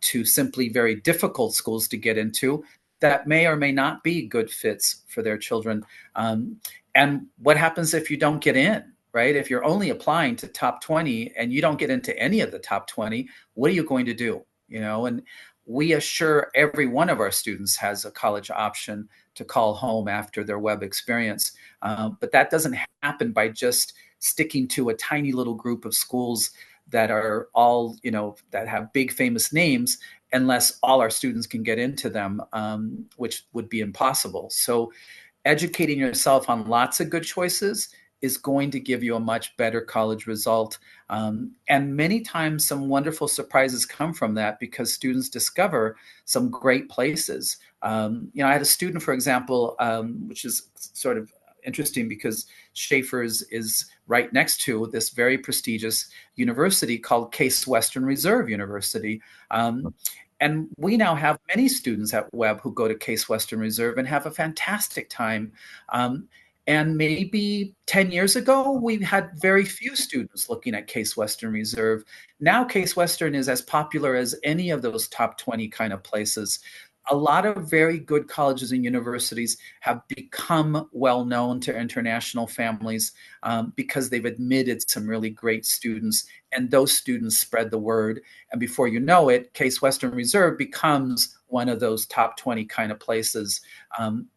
to simply very difficult schools to get into that may or may not be good fits for their children. And what happens if you don't get in, right? If you're only applying to top 20 and you don't get into any of the top 20, what are you going to do? You know, and we assure every one of our students has a college option to call home after their web experience. But that doesn't happen by just sticking to a tiny little group of schools that are all, you know, that have big famous names, unless all our students can get into them, which would be impossible. So educating yourself on lots of good choices is going to give you a much better college result. And many times some wonderful surprises come from that because students discover some great places. You know, I had a student, for example, which is sort of interesting because Schaefer's is right next to this very prestigious university called Case Western Reserve University. And we now have many students at Webb who go to Case Western Reserve and have a fantastic time. And maybe 10 years ago, we had very few students looking at Case Western Reserve. Now Case Western is as popular as any of those top 20 kind of places. A lot of very good colleges and universities have become well known to international families because they've admitted some really great students, and those students spread the word. And before you know it, Case Western Reserve becomes one of those top 20 kind of places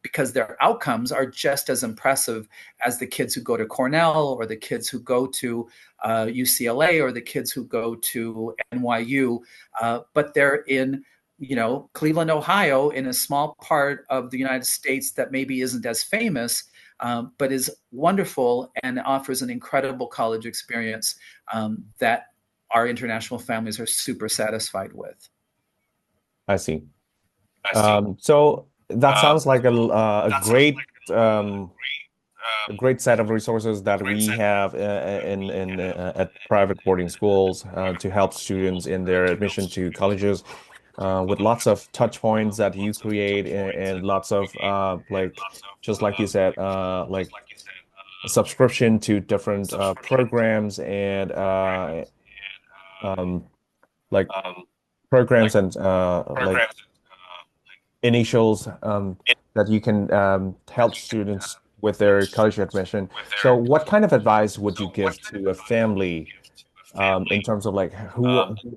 because their outcomes are just as impressive as the kids who go to Cornell or the kids who go to UCLA or the kids who go to NYU, but they're in, you know, Cleveland, Ohio, in a small part of the United States that maybe isn't as famous, but is wonderful and offers an incredible college experience that our international families are super satisfied with. I see. So that sounds like a great set of resources that we have in at private boarding schools to help students in their admission to colleges. With lots of touch points that you create and lots of like, just like you said, like a subscription to different programs and like programs and like initials that you can help students with their college admission. So what kind of advice would you give to a family in terms of like who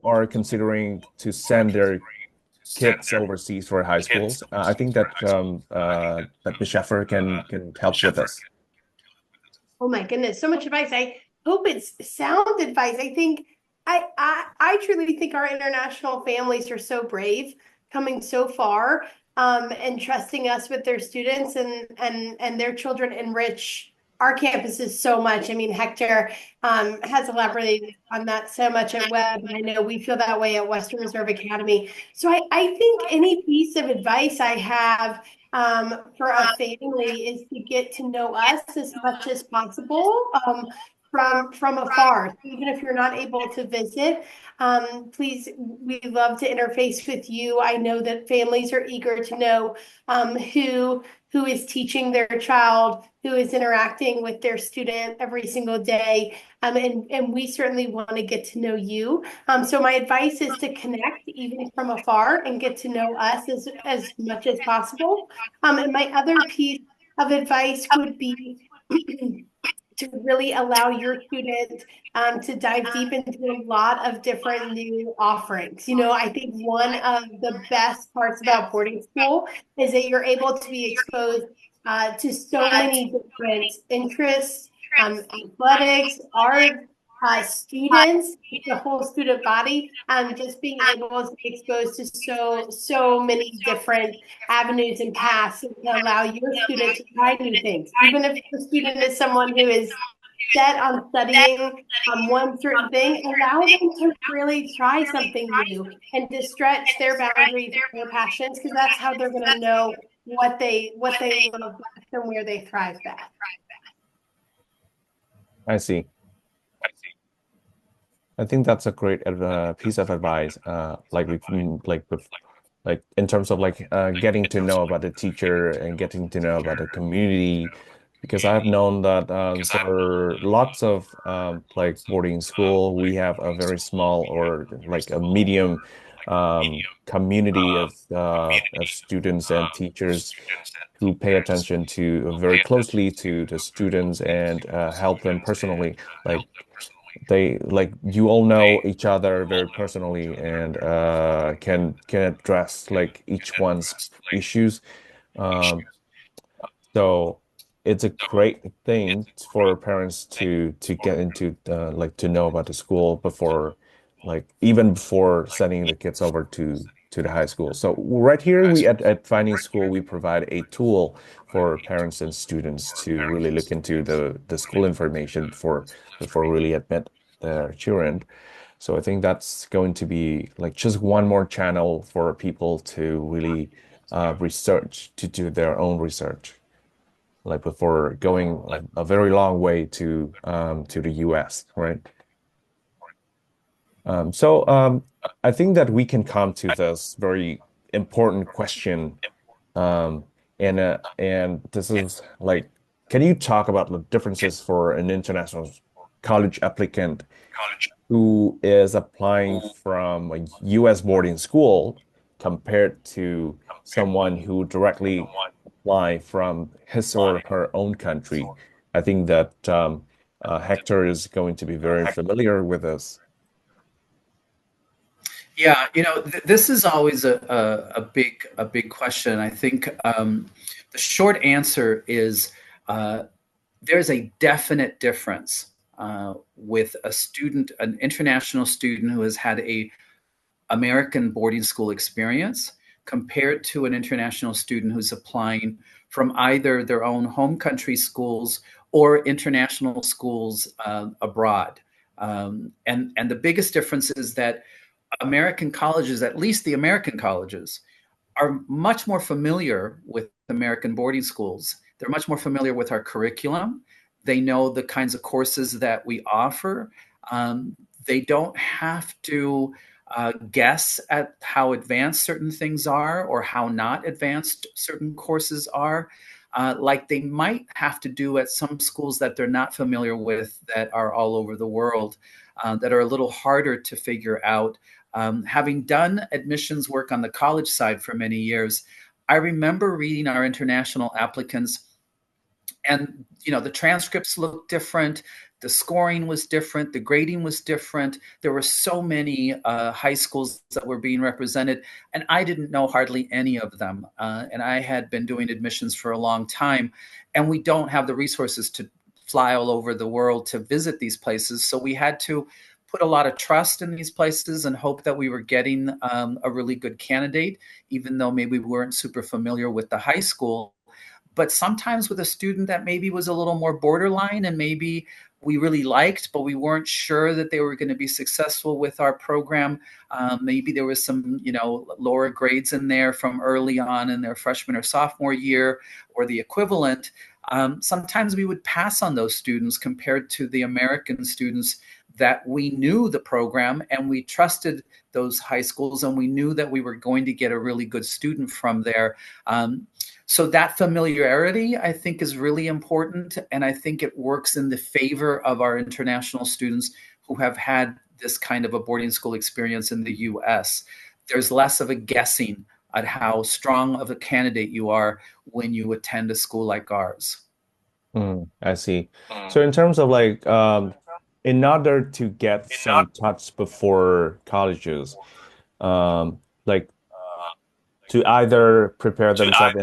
are considering to send their kids overseas for high schools? I think that that Ms. Sheffer can help with us. Oh my goodness, so much advice. I hope it's sound advice. I think I truly think our international families are so brave, coming so far, and trusting us with their students and their children enrich our campuses so much. I mean, Hector has elaborated on that so much at Webb, and I know we feel that way at Western Reserve Academy. So I think any piece of advice I have for a family is to get to know us as much as possible from afar. So even if you're not able to visit, please, we love to interface with you. I know that families are eager to know who is teaching their child, who is interacting with their student every single day. And we certainly want to get to know you. So my advice is to connect even from afar and get to know us as much as possible. And my other piece of advice would be to really allow your students to dive deep into a lot of different new offerings. You know, I think one of the best parts about boarding school is that you're able to be exposed to so many different interests, athletics, art, students, the whole student body, just being able to be exposed to so many different avenues and paths to allow your student to try new things. Even if the student is someone who is set on studying one certain thing, allow them to really try something new and to stretch their boundaries and their passions, because that's how they're going to know what they love best and where they thrive best. I see. I think that's a great piece of advice. Like like in terms of like getting to know about the teacher and getting to know about the community, because I've known that for lots of like boarding school, we have a very small or like a medium community of students and teachers who pay attention to very closely to the students and help them personally. Like they like you all know each other very personally and can address like each one's issues. Um, so it's a great thing for parents to get into like to know about the school before like even before sending the kids over to the high school. So right here we at Finding School we provide a tool for parents and students to really look into the school information before really admit their children. So I think that's going to be like just one more channel for people to really research to do their own research like before going like a very long way to the US, right? I think that we can come to this very important question. Um, and this is like, can you talk about the differences for an international college applicant who is applying from a US boarding school compared to someone who directly apply from his or her own country? I think that Hector is going to be very familiar with this. Yeah, this is always a big question. I think the short answer is there's a definite difference with a student, an international student who has had a American boarding school experience compared to an international student who's applying from either their own home country schools or international schools abroad. And the biggest difference is that American colleges, at least the American colleges, are much more familiar with American boarding schools. They're much more familiar with our curriculum. They know the kinds of courses that we offer. They don't have to guess at how advanced certain things are or how not advanced certain courses are, like they might have to do at some schools that they're not familiar with that are all over the world, that are a little harder to figure out. Having done admissions work on the college side for many years, I remember reading our international applicants, and the transcripts looked different, the scoring was different, the grading was different. There were so many high schools that were being represented, and I didn't know hardly any of them. And I had been doing admissions for a long time, and we don't have the resources to fly all over the world to visit these places. So we had to put a lot of trust in these places and hope that we were getting a really good candidate, even though maybe we weren't super familiar with the high school. But sometimes with a student that maybe was a little more borderline and maybe we really liked, but we weren't sure that they were going to be successful with our program. Maybe there was some, lower grades in there from early on in their freshman or sophomore year or the equivalent. Sometimes we would pass on those students compared to the American students that we knew the program and we trusted those high schools and we knew that we were going to get a really good student from there. So that familiarity, I think, is really important. And I think it works in the favor of our international students who have had this kind of a boarding school experience in the US. There's less of a guessing at how strong of a candidate you are when you attend a school like ours. I see. So in terms of like in order to get some touch before colleges, like to either prepare themselves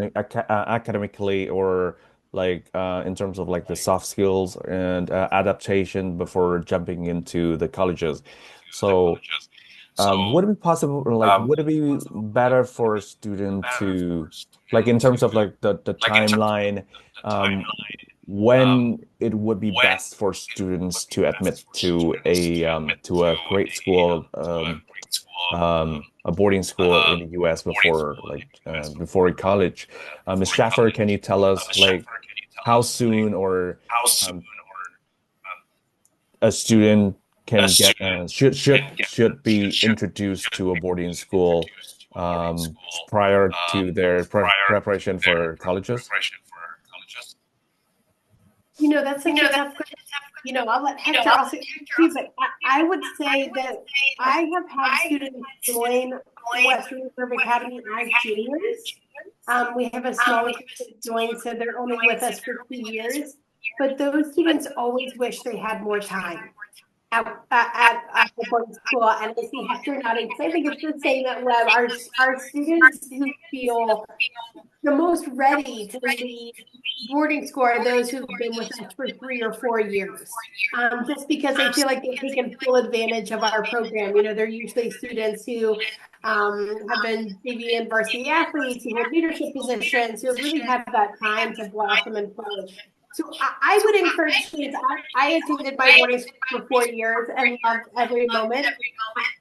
academically or like in terms of like the soft skills and adaptation before jumping into the colleges. So, would it be possible, or like, would it be better for a student to, like, in terms of like the timeline, um, when it would be best for students to admit to a great school, a boarding school in the US before before college. Ms. Schaffer, can you tell us like how soon or um, a student can get should be introduced to a boarding school prior to their preparation for colleges? That's such a tough question. I'll let Hector also too, but I would say that I have had students join Western Reserve Academy as juniors. We have a smaller group that joined, so they're only with us for 2 years. But those students always wish they had more time at the boarding school, and I see Hector nodding. So I think it's the same at Web. Our students who feel the most ready to leave boarding school are those who've been with us for 3 or 4 years. Just because I feel like they've taken full advantage of our program. They're usually students who have been maybe in varsity athletes, who hold leadership positions, who really have that time to blossom and flourish. So I would encourage students. I attended my boarding school for 4 years and loved every moment.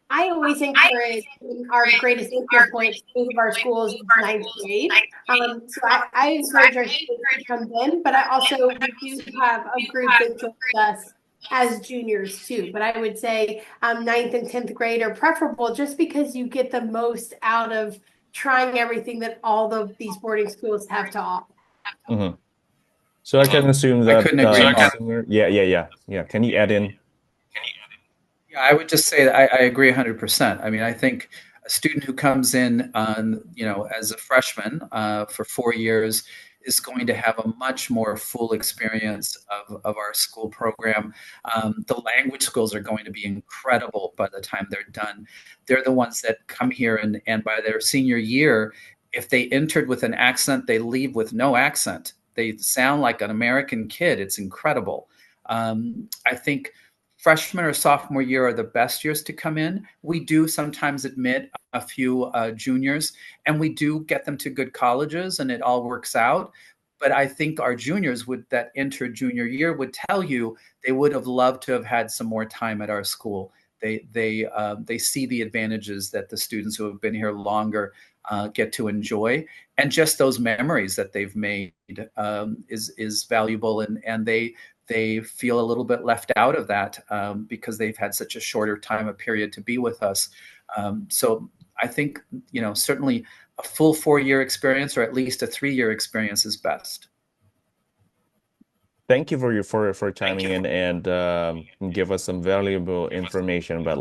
I always encourage our greatest entry point of our schools is ninth grade. So I encourage our students to come in, but we do have a group that joins us as juniors too. But I would say ninth and 10th grade are preferable just because you get the most out of trying everything that all of these boarding schools have to offer. Mm-hmm. So I can assume I that couldn't agree more. sooner. Yeah. Can you add in? Yeah, I would just say that I agree 100%. I mean, I think a student who comes in as a freshman for 4 years is going to have a much more full experience of our school program. The language skills are going to be incredible by the time they're done. They're the ones that come here and by their senior year, if they entered with an accent, they leave with no accent. They sound like an American kid. It's incredible. I think freshman or sophomore year are the best years to come in. We do sometimes admit a few juniors, and we do get them to good colleges, and it all works out. But I think our juniors that enter junior year would tell you they would have loved to have had some more time at our school. They see the advantages that the students who have been here longer get to enjoy, and just those memories that they've made is valuable, and they feel a little bit left out of that because they've had such a shorter time period to be with us. So I think, certainly a full 4-year experience or at least a 3-year experience is best. Thank you for chiming in and give us some valuable information about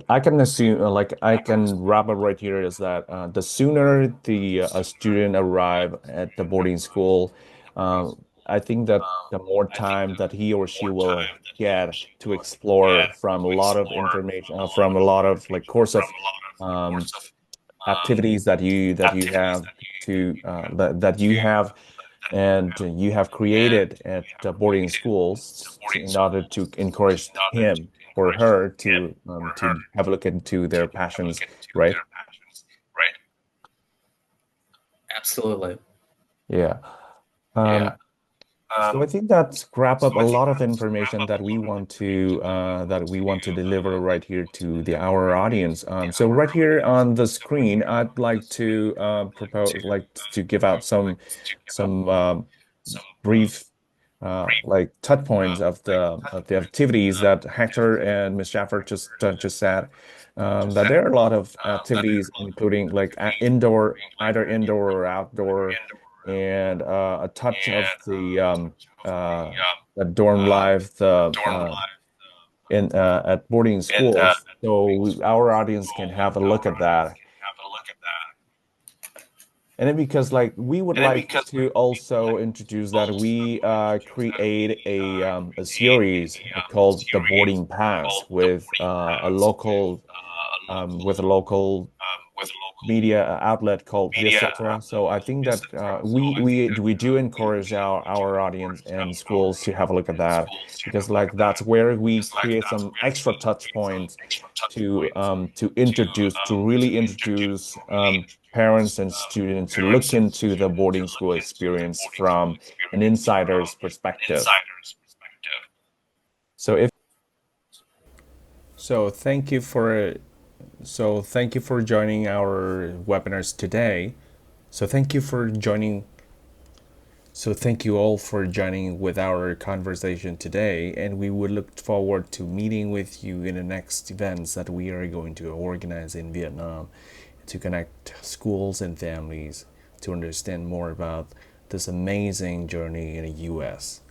I can assume I can wrap up right here is that the sooner the a student arrive at the boarding school, I think that the more time that he or she will get to explore from a lot of information from a lot of course of um, activities that you have to that you have and you have created at boarding schools in order to encourage him or her to have a look into their passions, right? Absolutely. Yeah. So I think that's wrap up a lot of information that we want to deliver right here to our audience. So right here on the screen, I'd like to to give out some brief touch points of the activities that Hector and Miss Jaffer just said. That there are a lot of activities, including either indoor or outdoor, and a touch of the dorm life, the in at boarding schools. So our audience can have a look at that. And then because we would like to also introduce that we create a series called The Boarding Pass with a local media outlet called the etc. So I think that we do encourage our audience and schools to have a look at that because that's where we create some extra touch points to really introduce parents and students to look into the boarding school experience from an insider's perspective. So if so, thank you for joining our webinars today. So thank you for joining So thank you all for joining with our conversation today, and we would look forward to meeting with you in the next events that we are going to organize in Vietnam to connect schools and families to understand more about this amazing journey in the US.